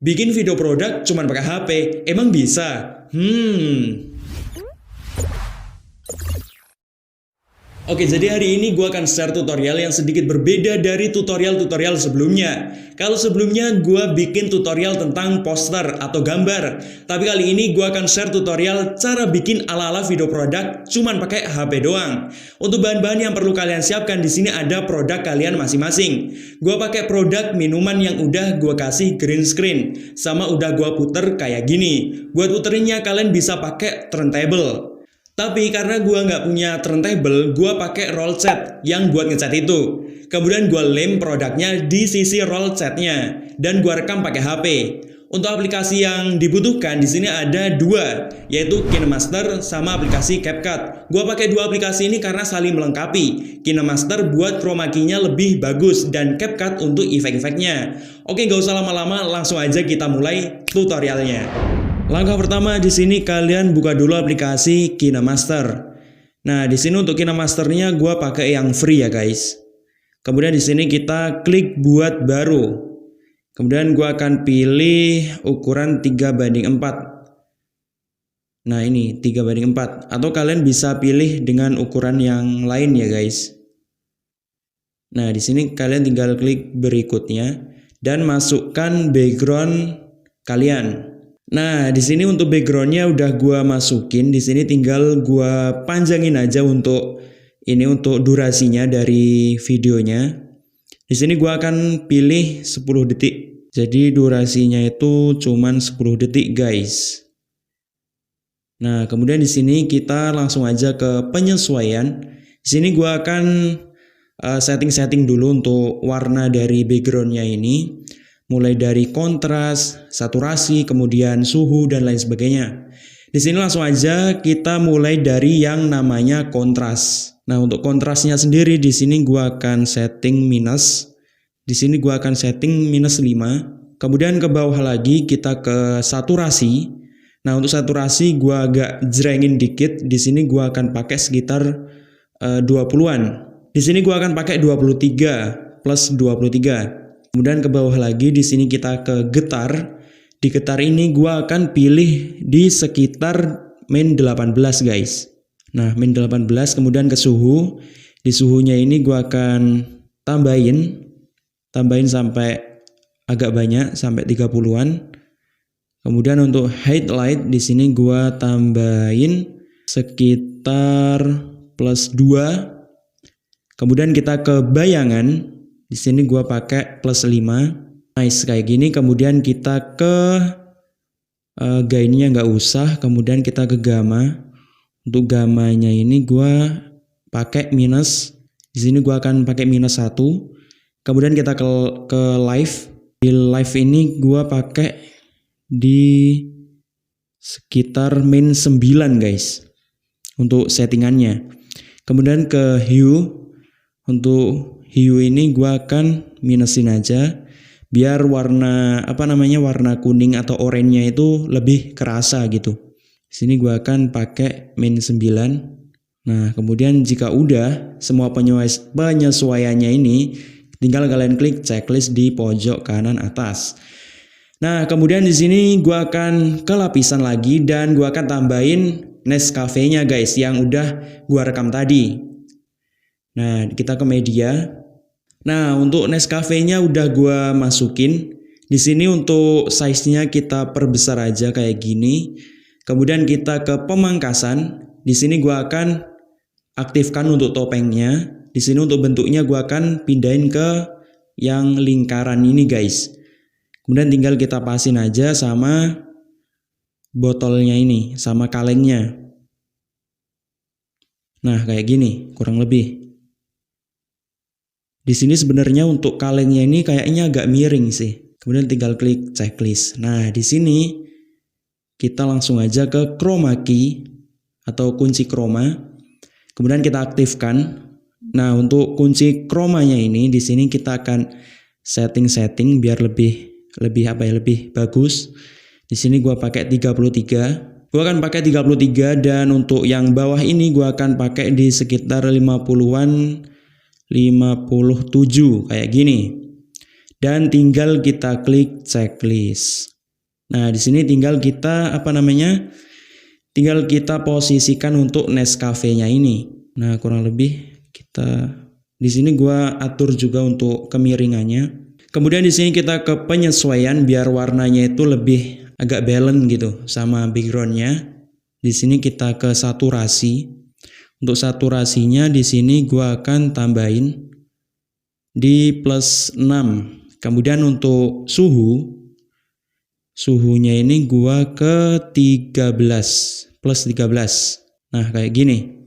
Bikin video produk cuman pakai HP, emang bisa? Oke, jadi hari ini gue akan share tutorial yang sedikit berbeda dari tutorial-tutorial sebelumnya. Kalau sebelumnya gue bikin tutorial tentang poster atau gambar, tapi kali ini gue akan share tutorial cara bikin ala-ala video produk cuman pakai HP doang. Untuk bahan-bahan yang perlu kalian siapkan di sini ada produk kalian masing-masing. Gue pakai produk minuman yang udah gue kasih green screen, sama udah gue puter kayak gini. Buat puterinnya kalian bisa pakai turntable. Tapi karena gue nggak punya turntable, gue pakai roll set yang buat ngecat itu. Kemudian gue lem produknya di sisi roll setnya dan gue rekam pakai HP. Untuk aplikasi yang dibutuhkan di sini ada dua, yaitu KineMaster sama aplikasi CapCut. Gue pakai dua aplikasi ini karena saling melengkapi. KineMaster buat chroma key-nya lebih bagus dan CapCut untuk efek-efeknya. Oke, nggak usah lama-lama, langsung aja kita mulai tutorialnya. Langkah pertama di sini kalian buka dulu aplikasi KineMaster. Nah, di sini untuk KineMasternya gue pakai yang free ya guys. Kemudian di sini kita klik buat baru. Kemudian gue akan pilih ukuran 3:4. Nah, ini 3:4 atau kalian bisa pilih dengan ukuran yang lain ya guys. Nah, di sini kalian tinggal klik berikutnya dan masukkan background kalian. Nah, di sini untuk backgroundnya udah gua masukin. Di sini tinggal gua panjangin aja untuk durasinya dari videonya. Di sini gua akan pilih 10 detik. Jadi durasinya itu cuman 10 detik, guys. Nah, kemudian di sini kita langsung aja ke penyesuaian. Di sini gua akan setting-setting dulu untuk warna dari backgroundnya ini. Mulai dari kontras, saturasi, kemudian suhu, dan lain sebagainya. Di sini langsung aja kita mulai dari yang namanya kontras. Nah, untuk kontrasnya sendiri di sini gua akan setting minus. Di sini gua akan setting -5. Kemudian ke bawah lagi kita ke saturasi. Nah, untuk saturasi gua agak jrengin dikit. Di sini gua akan pakai sekitar 20-an. Di sini gua akan pakai 23 plus 23. Kemudian ke bawah lagi di sini kita ke getar. Di getar ini gua akan pilih di sekitar -18 guys. Nah, -18 kemudian ke suhu. Di suhunya ini gua akan tambahin sampai agak banyak sampai 30-an. Kemudian untuk highlight di sini gua tambahin sekitar +2. Kemudian kita ke bayangan. Di sini gua pakai +5. Nice kayak gini. Kemudian kita ke gainnya nggak usah. Kemudian kita ke gamma. Untuk gammanya ini gua pakai minus. Di sini gua akan pakai -1. Kemudian kita ke live. Di live ini gua pakai di sekitar -9 guys. Untuk settingannya. Kemudian ke hue. Untuk hue ini gua akan minusin aja biar warna warna kuning atau oranye itu lebih kerasa gitu. Di sini gua akan pakai -9. Nah, kemudian jika udah semua penyesuaiannya ini tinggal kalian klik checklist di pojok kanan atas. Nah, kemudian di sini gua akan ke lapisan lagi dan gua akan tambahin Nescafe-nya guys yang udah gua rekam tadi. Nah, kita ke media. Nah, untuk Nescafe-nya udah gua masukin. Di sini untuk size-nya kita perbesar aja kayak gini. Kemudian kita ke pemangkasan. Di sini gua akan aktifkan untuk topengnya. Di sini untuk bentuknya gua akan pindahin ke yang lingkaran ini, guys. Kemudian tinggal kita pasin aja sama botolnya ini, sama kalengnya. Nah, kayak gini kurang lebih. Di sini sebenarnya untuk kalengnya ini kayaknya agak miring sih. Kemudian tinggal klik checklist. Nah, di sini kita langsung aja ke chroma key atau kunci chroma. Kemudian kita aktifkan. Nah, untuk kunci chromanya ini di sini kita akan setting biar lebih bagus. Di sini gua pakai 33. Gua akan pakai 33 dan untuk yang bawah ini gua akan pakai di sekitar 50-an 57 kayak gini. dan tinggal kita klik checklist. Nah, di sini tinggal kita tinggal kita posisikan untuk Nescafe-nya ini. Nah, kurang lebih di sini gua atur juga untuk kemiringannya. Kemudian di sini kita ke penyesuaian biar warnanya itu lebih agak balance gitu sama backgroundnya. Di sini kita ke saturasi. Untuk saturasinya di sini gua akan tambahin di +6. Kemudian untuk suhunya ini gua ke 13, +13. Nah, kayak gini.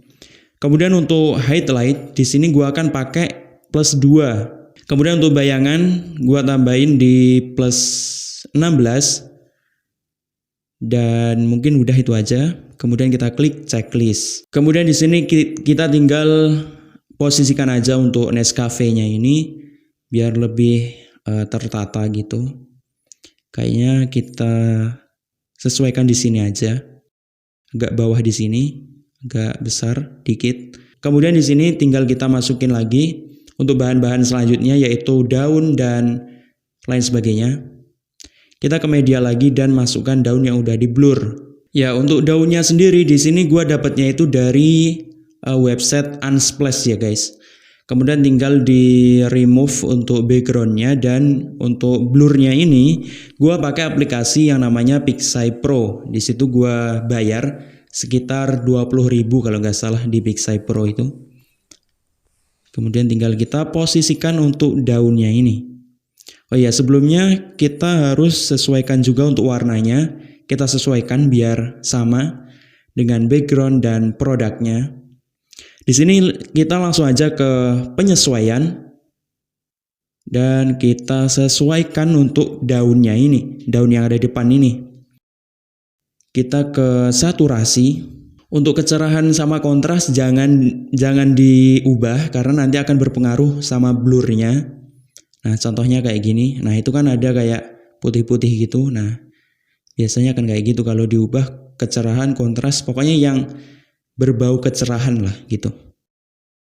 Kemudian untuk highlight di sini gua akan pakai +2. Kemudian untuk bayangan gua tambahin di +16. Dan mungkin udah itu aja. Kemudian kita klik checklist. Kemudian di sini kita tinggal posisikan aja untuk Nescafe-nya ini biar lebih tertata gitu. Kayaknya kita sesuaikan di sini aja. Agak bawah di sini, agak besar dikit. Kemudian di sini tinggal kita masukin lagi untuk bahan-bahan selanjutnya yaitu daun dan lain sebagainya. Kita ke media lagi dan masukkan daun yang udah di blur. Ya, untuk daunnya sendiri di sini gua dapatnya itu dari website Unsplash ya guys. Kemudian tinggal di remove untuk backgroundnya, dan untuk blurnya ini gua pakai aplikasi yang namanya Pixai Pro. Di situ gua bayar sekitar 20.000 kalau nggak salah di Pixai Pro itu. Kemudian tinggal kita posisikan untuk daunnya ini. Oh ya, sebelumnya kita harus sesuaikan juga untuk warnanya. Kita sesuaikan biar sama dengan background dan produknya. Di sini kita langsung aja ke penyesuaian dan kita sesuaikan untuk daunnya ini, daun yang ada di depan ini. Kita ke saturasi. Untuk kecerahan sama kontras jangan diubah karena nanti akan berpengaruh sama blurnya. Nah, contohnya kayak gini. Nah, itu kan ada kayak putih-putih gitu. Nah, biasanya akan kayak gitu kalau diubah kecerahan, kontras, pokoknya yang berbau kecerahan lah gitu.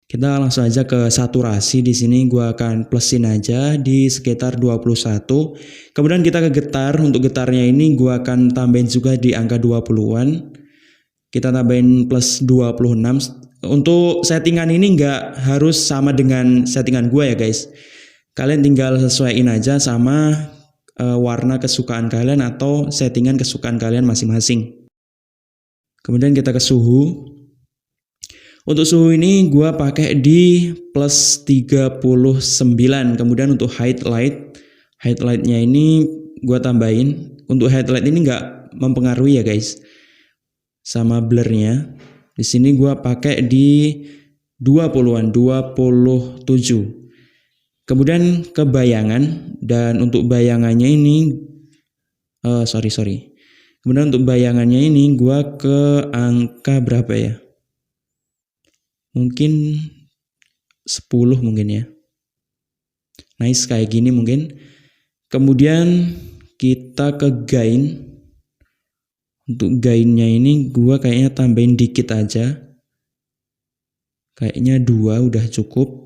Kita langsung aja ke saturasi. Di sini gua akan plusin aja di sekitar 21. Kemudian kita ke getar. Untuk getarnya ini gua akan tambahin juga di angka 20-an. Kita tambahin +26. Untuk settingan ini nggak harus sama dengan settingan gua ya guys. Kalian tinggal sesuaiin aja sama warna kesukaan kalian atau settingan kesukaan kalian masing-masing. Kemudian kita ke suhu. Untuk suhu ini gua pakai di +39. Kemudian untuk highlightnya ini gua tambahin. Untuk highlight ini nggak mempengaruhi ya guys sama blurnya. Di sini gua pakai di 20-an, 27. Kemudian ke bayangan, dan untuk bayangannya ini Kemudian untuk bayangannya ini gua ke angka berapa ya? Mungkin 10 mungkin ya. Nice, kayak gini mungkin. Kemudian kita ke gain. Untuk gainnya ini gua kayaknya tambahin dikit aja. Kayaknya 2 udah cukup.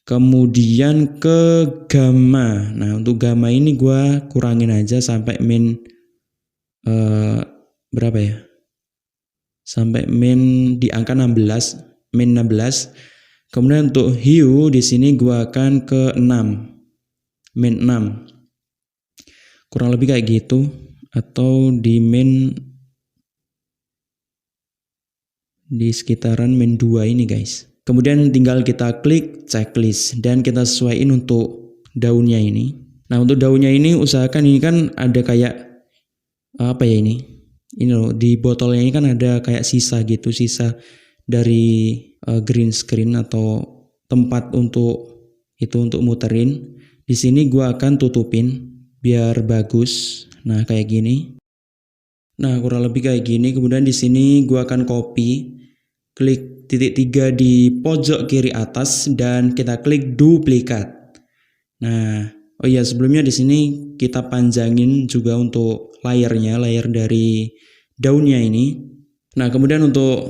Kemudian ke gamma. Nah, untuk gamma ini gua kurangin aja sampai min berapa ya? Sampai min di angka 16, min 16. Kemudian untuk hue di sini gua akan ke 6. Min 6. Kurang lebih kayak gitu, atau di min di sekitaran min 2 ini guys. Kemudian tinggal kita klik checklist dan kita sesuaiin untuk daunnya ini. Nah, untuk daunnya ini usahakan ini kan ada kayak apa ya ini? Ini loh, di botolnya ini kan ada kayak sisa gitu, sisa dari green screen atau tempat untuk muterin. Di sini gua akan tutupin biar bagus. Nah, kayak gini. Nah, kurang lebih kayak gini. Kemudian di sini gua akan copy, klik titik 3 di pojok kiri atas dan kita klik duplikat. Nah, oh iya, sebelumnya di sini kita panjangin juga untuk layarnya, layar dari daunnya ini. Nah, kemudian untuk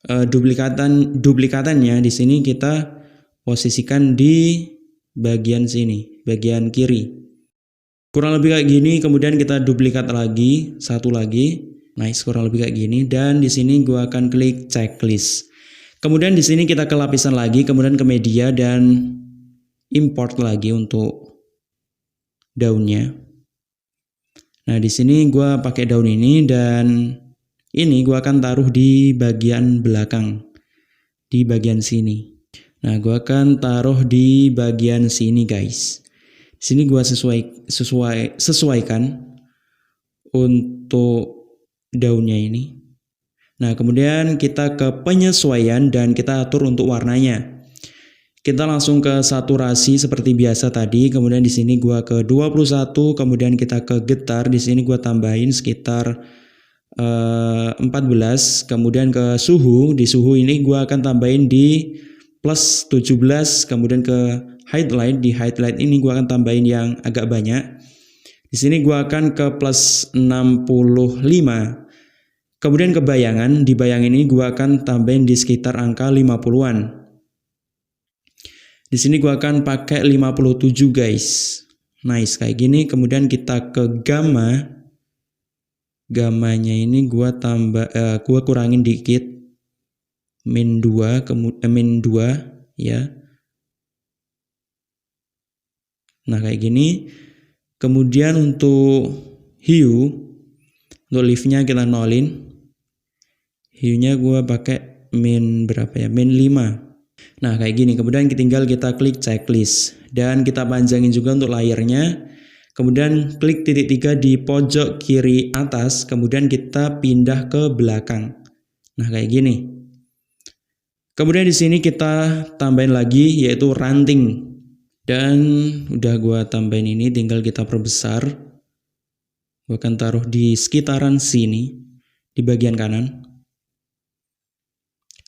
duplikatannya di sini kita posisikan di bagian sini. bagian kiri. Kurang lebih kayak gini, kemudian kita duplikat lagi, satu lagi. Nice, kurang lebih kayak gini. Dan di sini gua akan klik checklist. Kemudian di sini kita ke lapisan lagi, kemudian ke media dan import lagi untuk daunnya. Nah, di sini gua pakai daun ini dan ini gua akan taruh di bagian belakang. Di bagian sini. Nah, gua akan taruh di bagian sini, guys. Di sini gua sesuaikan untuk daunnya ini. Nah, kemudian kita ke penyesuaian dan kita atur untuk warnanya. Kita langsung ke saturasi seperti biasa tadi. Kemudian di sini gua ke 21, kemudian kita ke getar. Di sini gua tambahin sekitar 14. Kemudian ke suhu. Di suhu ini gua akan tambahin di plus 17, kemudian ke highlight. Di highlight ini gua akan tambahin yang agak banyak. Di sini gua akan ke plus 65. Kemudian ke bayangan, di bayangan ini gua akan tambahin di sekitar angka 50-an. Di sini gua akan pakai 57, guys. Nice, kayak gini. Kemudian kita ke gamma. Gammanya ini gua kurangin dikit. Min 2 ya. Nah, kayak gini. Kemudian untuk hue, untuk liftnya kita nolin. Hue-nya gua pakai min berapa ya? Min 5. Nah, kayak gini. Kemudian tinggal kita klik checklist dan kita panjangin juga untuk layernya. Kemudian klik titik 3 di pojok kiri atas, kemudian kita pindah ke belakang. Nah, kayak gini. Kemudian di sini kita tambahin lagi yaitu ranting. Dan udah gua tambahin ini, tinggal kita perbesar. Gua akan taruh di sekitaran sini, di bagian kanan.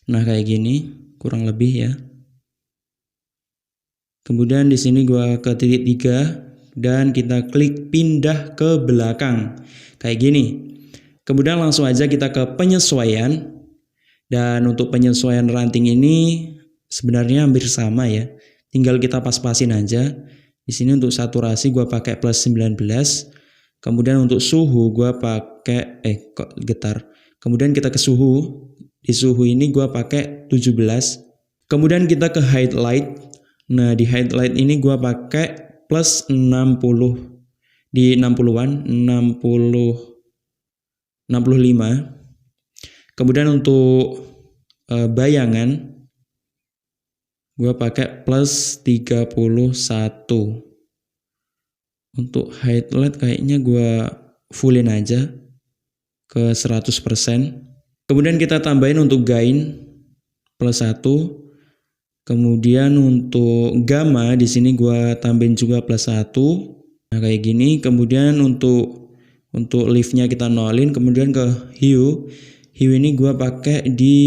Nah, kayak gini, kurang lebih ya. Kemudian di sini gua ke titik 3 dan kita klik pindah ke belakang. Kayak gini. Kemudian langsung aja kita ke penyesuaian. Dan untuk penyesuaian ranting ini sebenarnya hampir sama ya. Tinggal kita pas-pasin aja. Di sini untuk saturasi gua pakai plus 19. Kemudian untuk suhu gua pakai getar. Kemudian kita ke suhu. Di suhu ini gua pakai 17. Kemudian kita ke highlight. Nah, di highlight ini gua pakai plus 60. Di 60-an, 65. Kemudian untuk bayangan gua pakai plus 31. Untuk highlight kayaknya gua fullin aja ke 100%. Kemudian kita tambahin untuk gain plus 1. Kemudian untuk gamma di sini gua tambahin juga plus 1. Nah, kayak gini. Kemudian untuk liftnya kita nolin. Kemudian ke hue. Hue ini gua pakai di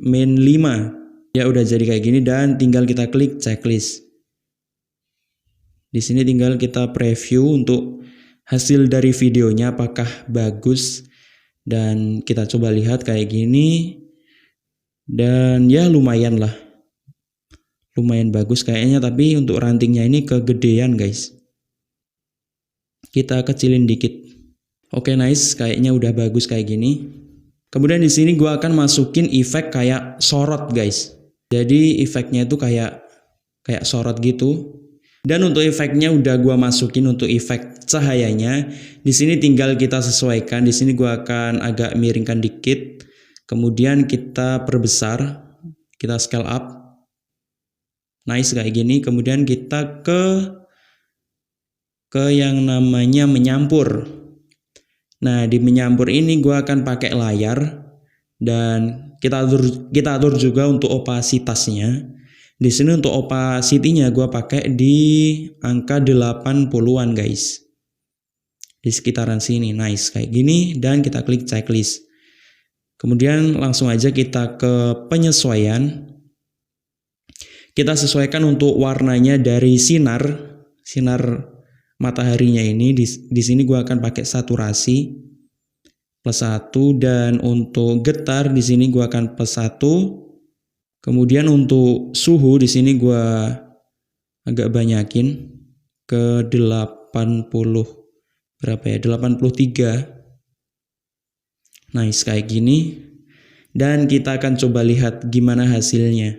min 5. Ya udah jadi kayak gini dan tinggal kita klik checklist. Di sini tinggal kita preview untuk hasil dari videonya apakah bagus. Dan kita coba lihat kayak gini. Dan ya lumayan lah. Lumayan bagus kayaknya, tapi untuk rantingnya ini kegedean, guys. Kita kecilin dikit. Oke, nice, kayaknya udah bagus kayak gini. Kemudian di sini gua akan masukin efek kayak sorot, guys. Jadi efeknya itu kayak sorot gitu. Dan untuk efeknya udah gua masukin untuk efek cahayanya. Di sini tinggal kita sesuaikan. Di sini gua akan agak miringkan dikit. Kemudian kita perbesar, kita scale up. Nice kayak gini. Kemudian kita ke yang namanya menyampur. Nah, di menyampur ini gua akan pakai layar dan kita atur juga untuk opasitasnya. Di sini untuk opacity-nya gua pakai di angka 80-an, guys. Di sekitaran sini. Nice kayak gini dan kita klik checklist. Kemudian langsung aja kita ke penyesuaian. Kita sesuaikan untuk warnanya dari sinar mataharinya ini. Di sini gua akan pakai saturasi plus 1 dan untuk getar di sini gua akan plus 1. Kemudian untuk suhu di sini gua agak banyakin ke 80 berapa ya? 83. Nice kayak gini. Dan kita akan coba lihat gimana hasilnya.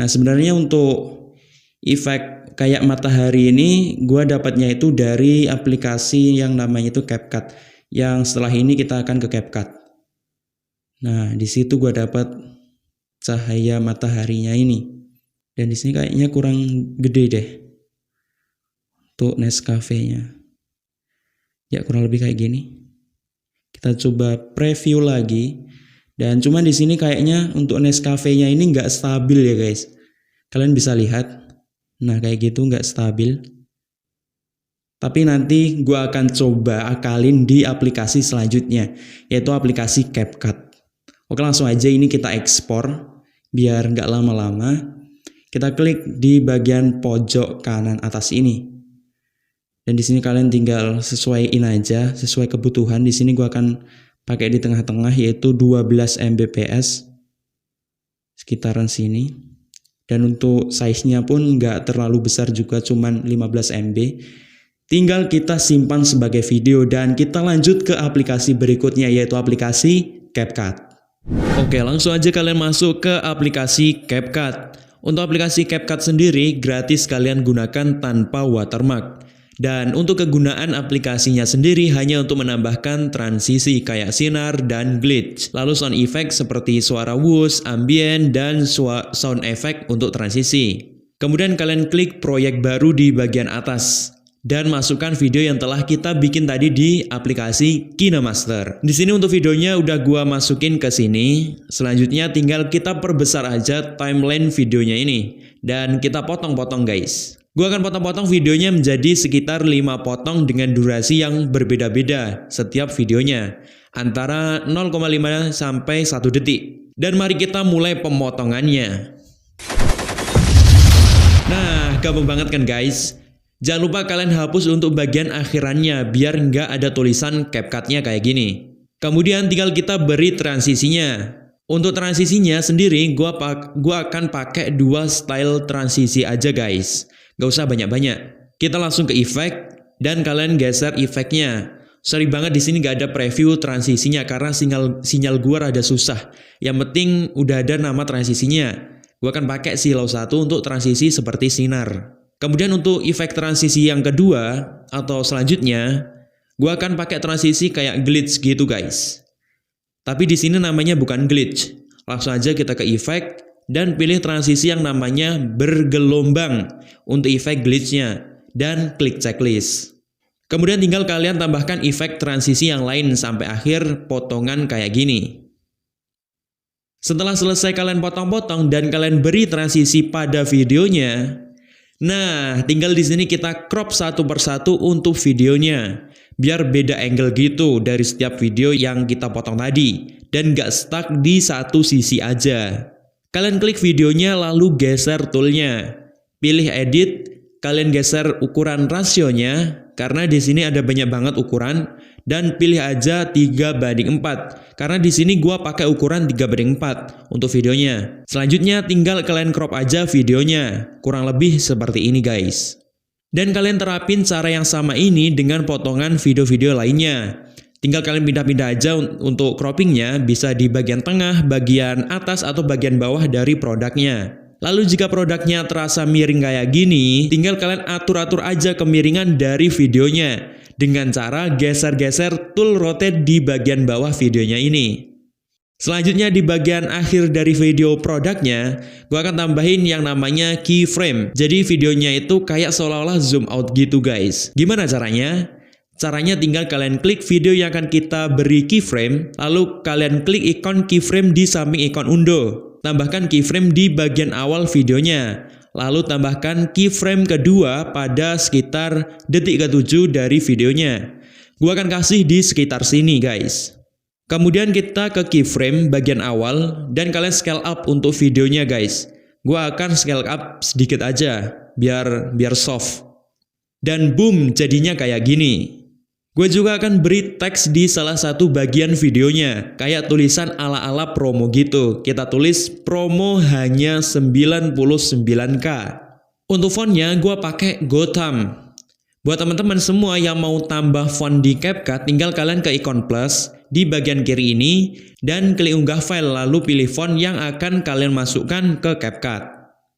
Nah, sebenarnya untuk efek kayak matahari ini gua dapatnya itu dari aplikasi yang namanya itu CapCut. Yang setelah ini kita akan ke CapCut. Nah, di situ gua dapat cahaya mataharinya ini. Dan di sini kayaknya kurang gede deh untuk Nescafe-nya. Ya, kurang lebih kayak gini. Kita coba preview lagi. Dan cuman di sini kayaknya untuk Nescafe-nya ini nggak stabil ya guys. Kalian bisa lihat. Nah kayak gitu nggak stabil. Tapi nanti gue akan coba akalin di aplikasi selanjutnya. Yaitu aplikasi CapCut. Oke, langsung aja ini kita ekspor. Biar nggak lama-lama. Kita klik di bagian pojok kanan atas ini. Dan di sini kalian tinggal sesuaiin aja. Sesuai kebutuhan. Di sini gue akan pakai di tengah-tengah yaitu 12 Mbps sekitaran sini. Dan untuk size-nya pun nggak terlalu besar juga, cuman 15 MB. Tinggal kita simpan sebagai video dan kita lanjut ke aplikasi berikutnya yaitu aplikasi CapCut. Oke, langsung aja kalian masuk ke aplikasi CapCut. Untuk aplikasi CapCut sendiri gratis kalian gunakan tanpa watermark. Dan untuk kegunaan aplikasinya sendiri hanya untuk menambahkan transisi kayak sinar dan glitch. Lalu sound effect seperti suara whoosh, ambient, dan sound effect untuk transisi. Kemudian kalian klik proyek baru di bagian atas. Dan masukkan video yang telah kita bikin tadi di aplikasi KineMaster. Di sini untuk videonya udah gua masukin ke sini. Selanjutnya tinggal kita perbesar aja timeline videonya ini. Dan kita potong-potong guys. Gue akan potong-potong videonya menjadi sekitar 5 potong dengan durasi yang berbeda-beda setiap videonya. Antara 0,5 sampai 1 detik. Dan mari kita mulai pemotongannya. Nah, gampang banget kan guys? Jangan lupa kalian hapus untuk bagian akhirannya biar nggak ada tulisan CapCut-nya kayak gini. Kemudian tinggal kita beri transisinya. Untuk transisinya sendiri gua akan pakai 2 style transisi aja guys. Gak usah banyak-banyak. Kita langsung ke efek dan kalian geser efeknya. Sorry banget di sini gak ada preview transisinya karena sinyal gua rada susah. Yang penting udah ada nama transisinya. Gua akan pakai Silo 1 untuk transisi seperti sinar. Kemudian untuk efek transisi yang kedua atau selanjutnya, gua akan pakai transisi kayak glitch gitu guys. Tapi di sini namanya bukan glitch. Langsung aja kita ke efek. Dan pilih transisi yang namanya bergelombang untuk efek glitch-nya. Dan klik checklist. Kemudian tinggal kalian tambahkan efek transisi yang lain sampai akhir potongan kayak gini. Setelah selesai kalian potong-potong dan kalian beri transisi pada videonya. Nah, tinggal di sini kita crop satu persatu untuk videonya. Biar beda angle gitu dari setiap video yang kita potong tadi. Dan gak stuck di satu sisi aja. Kalian klik videonya lalu geser toolnya. Pilih edit, kalian geser ukuran rasionya karena di sini ada banyak banget ukuran dan pilih aja 3:4 karena di sini gua pakai ukuran 3:4 untuk videonya. Selanjutnya tinggal kalian crop aja videonya. Kurang lebih seperti ini guys. Dan kalian terapin cara yang sama ini dengan potongan video-video lainnya. Tinggal kalian pindah-pindah aja untuk croppingnya, bisa di bagian tengah, bagian atas, atau bagian bawah dari produknya. Lalu jika produknya terasa miring kayak gini, tinggal kalian atur-atur aja kemiringan dari videonya. Dengan cara geser-geser tool rotate di bagian bawah videonya ini. Selanjutnya di bagian akhir dari video produknya, gue akan tambahin yang namanya keyframe. Jadi videonya itu kayak seolah-olah zoom out gitu guys. Gimana caranya? Caranya tinggal kalian klik video yang akan kita beri keyframe, lalu kalian klik ikon keyframe di samping ikon undo. Tambahkan keyframe di bagian awal videonya. Lalu tambahkan keyframe kedua pada sekitar detik ke-7 dari videonya. Gua akan kasih di sekitar sini guys. Kemudian kita ke keyframe bagian awal dan kalian scale up untuk videonya guys. Gua akan scale up sedikit aja biar soft. Dan boom, jadinya kayak gini. Gue juga akan beri teks di salah satu bagian videonya, kayak tulisan ala-ala promo gitu. Kita tulis promo hanya 99k. Untuk fontnya gue pakai Gotham. Buat teman-teman semua yang mau tambah font di CapCut, tinggal kalian ke ikon plus di bagian kiri ini dan klik unggah file, lalu pilih font yang akan kalian masukkan ke CapCut.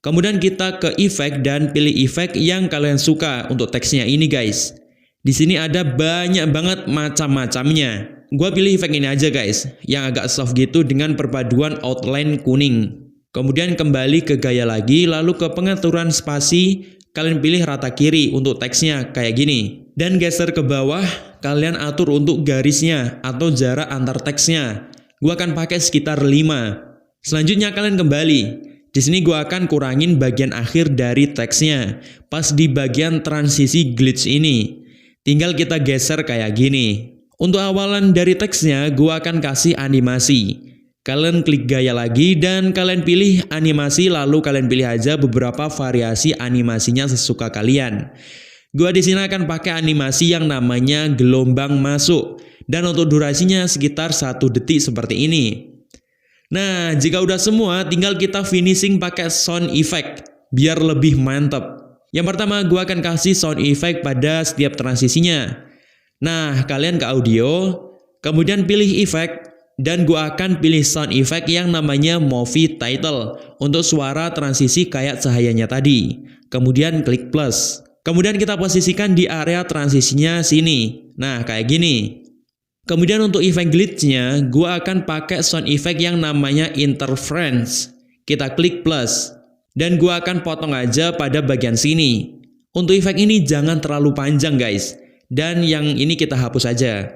Kemudian kita ke efek dan pilih efek yang kalian suka untuk teksnya ini guys. Di sini ada banyak banget macam-macamnya. Gua pilih efek ini aja guys, yang agak soft gitu dengan perpaduan outline kuning. Kemudian kembali ke gaya lagi, lalu ke pengaturan spasi, kalian pilih rata kiri untuk teksnya kayak gini. Dan geser ke bawah, kalian atur untuk garisnya atau jarak antar teksnya. Gua akan pakai sekitar 5. Selanjutnya kalian kembali. Di sini gua akan kurangin bagian akhir dari teksnya, pas di bagian transisi glitch ini. Tinggal kita geser kayak gini. Untuk awalan dari teksnya, gua akan kasih animasi. Kalian klik gaya lagi dan kalian pilih animasi, lalu kalian pilih aja beberapa variasi animasinya sesuka kalian. Gua di sini akan pakai animasi yang namanya gelombang masuk dan untuk durasinya sekitar 1 detik seperti ini. Nah, jika udah semua, tinggal kita finishing pakai sound effect biar lebih mantap. Yang pertama, gua akan kasih sound effect pada setiap transisinya. Nah, kalian ke audio, kemudian pilih effect, dan gua akan pilih sound effect yang namanya movie title untuk suara transisi kayak cahayanya tadi. Kemudian klik plus. Kemudian kita posisikan di area transisinya sini. Nah, kayak gini. Kemudian untuk efek glitch-nya, gua akan pakai sound effect yang namanya interference. Kita klik plus. Dan gua akan potong aja pada bagian sini. Untuk efek ini jangan terlalu panjang guys. Dan yang ini kita hapus aja.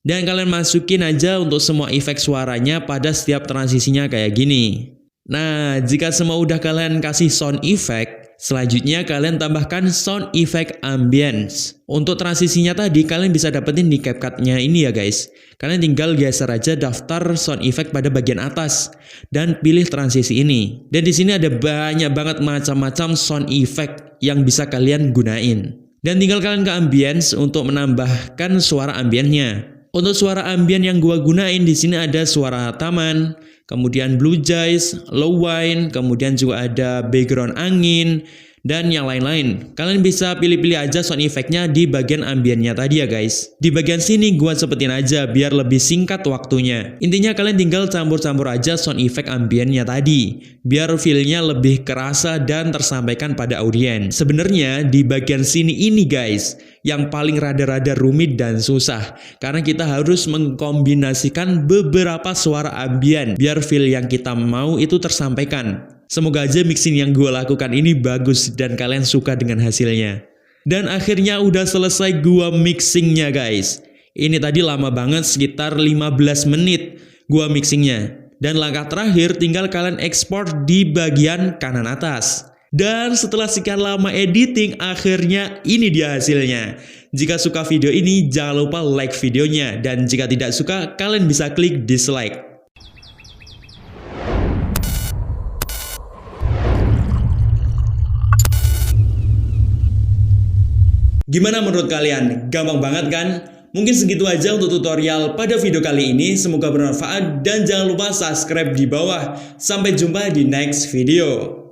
Dan kalian masukin aja untuk semua efek suaranya pada setiap transisinya kayak gini. Nah, jika semua udah kalian kasih sound effect, selanjutnya kalian tambahkan sound effect ambience. Untuk transisinya tadi kalian bisa dapetin di CapCut-nya ini ya guys. Kalian tinggal geser aja daftar sound effect pada bagian atas dan pilih transisi ini. Dan di sini ada banyak banget macam-macam sound effect yang bisa kalian gunain. Dan tinggal kalian ke ambience untuk menambahkan suara ambiennya. Untuk suara ambien yang gua gunain di sini ada suara taman, kemudian blue jays, low whine, kemudian juga ada background angin, dan yang lain-lain. Kalian bisa pilih-pilih aja sound effect-nya di bagian ambiennya tadi ya guys. Di bagian sini gua sebutin aja biar lebih singkat waktunya. Intinya kalian tinggal campur-campur aja sound effect ambiennya tadi, biar feel-nya lebih kerasa dan tersampaikan pada audiens. Sebenarnya di bagian sini ini guys, yang paling rada-rada rumit dan susah. Karena kita harus mengkombinasikan beberapa suara ambien, biar feel yang kita mau itu tersampaikan. Semoga aja mixing yang gue lakukan ini bagus dan kalian suka dengan hasilnya. Dan akhirnya udah selesai gue mixingnya guys. Ini tadi lama banget, sekitar 15 menit gue mixingnya. Dan langkah terakhir tinggal kalian ekspor di bagian kanan atas. Dan setelah sekian lama editing, akhirnya ini dia hasilnya. Jika suka video ini jangan lupa like videonya. Dan jika tidak suka kalian bisa klik dislike. Gimana menurut kalian? Gampang banget kan? Mungkin segitu aja untuk tutorial pada video kali ini. Semoga bermanfaat dan jangan lupa subscribe di bawah. Sampai jumpa di next video.